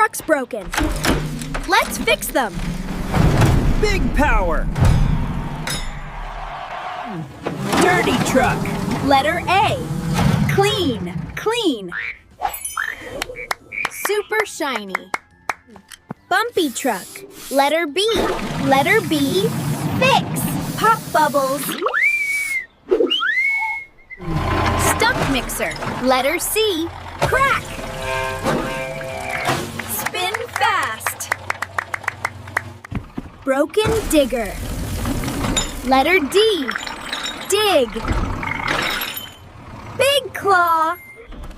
truck's broken. Let's fix them. Big power. Dirty truck. Letter A. Clean, clean. Super shiny. Bumpy truck. Letter B. Letter B. Fix. Pop bubbles. Stuck mixer. Letter C. Crack. Spin fast. Broken digger. Letter D. Dig. Big claw.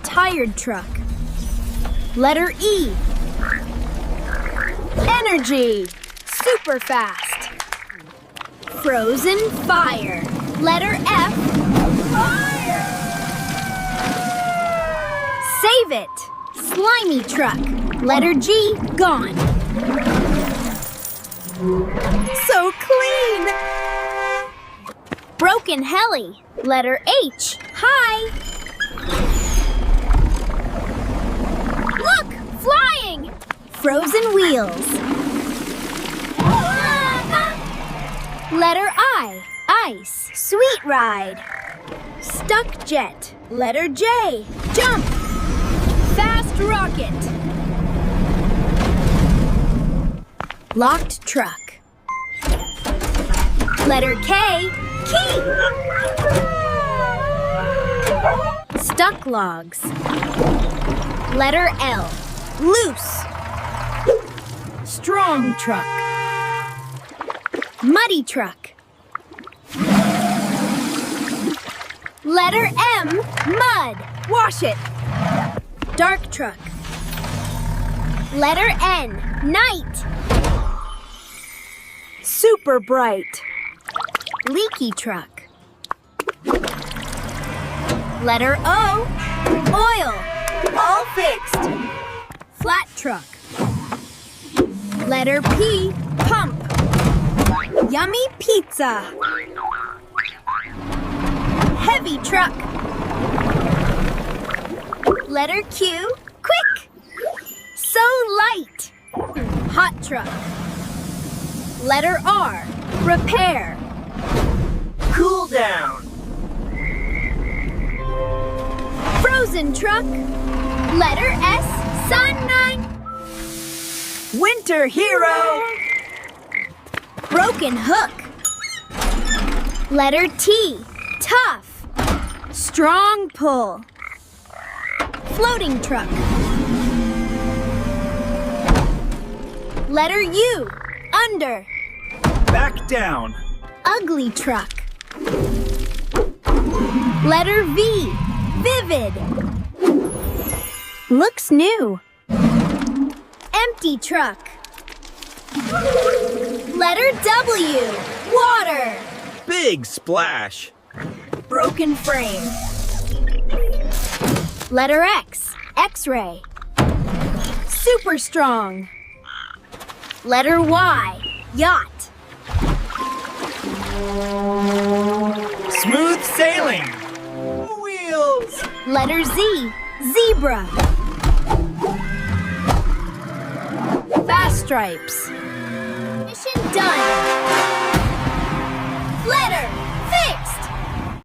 Tired truck. Letter E. Energy. Super fast. Frozen fire. Letter F. Fire. Save it. Slimy truck. Letter G. Gone. So clean. Broken heli. Letter H. Hi. Look! Flying! Frozen wheels. Letter I. Ice. Sweet ride. Stuck jet. Letter J. Jump. Fast rocket. Locked truck. Letter K. Key. Stuck logs. Letter L. Loose. Strong truck. Muddy truck. Letter M. Mud. Wash it. Dark truck. Letter N. Night. Super bright. Leaky truck. Letter O. Oil. All fixed. Flat truck. Letter P. Pump. Yummy pizza. Heavy truck. Letter Q. Quick. So light. Hot truck. Letter R. Repair. Cool down. Frozen truck. Letter S. Sunlight. Winter hero. Broken hook. Letter T. Tough. Strong pull. Floating truck. Letter U. Under. Back down. Ugly truck. Letter V. Vivid. Looks new. Empty truck. Letter W. Water. Big splash. Broken frame. Letter X. X-ray. Super strong. Letter Y. Yacht. Smooth sailing. Wheels. Letter Z. Zebra. Fast stripes. Mission done. Letter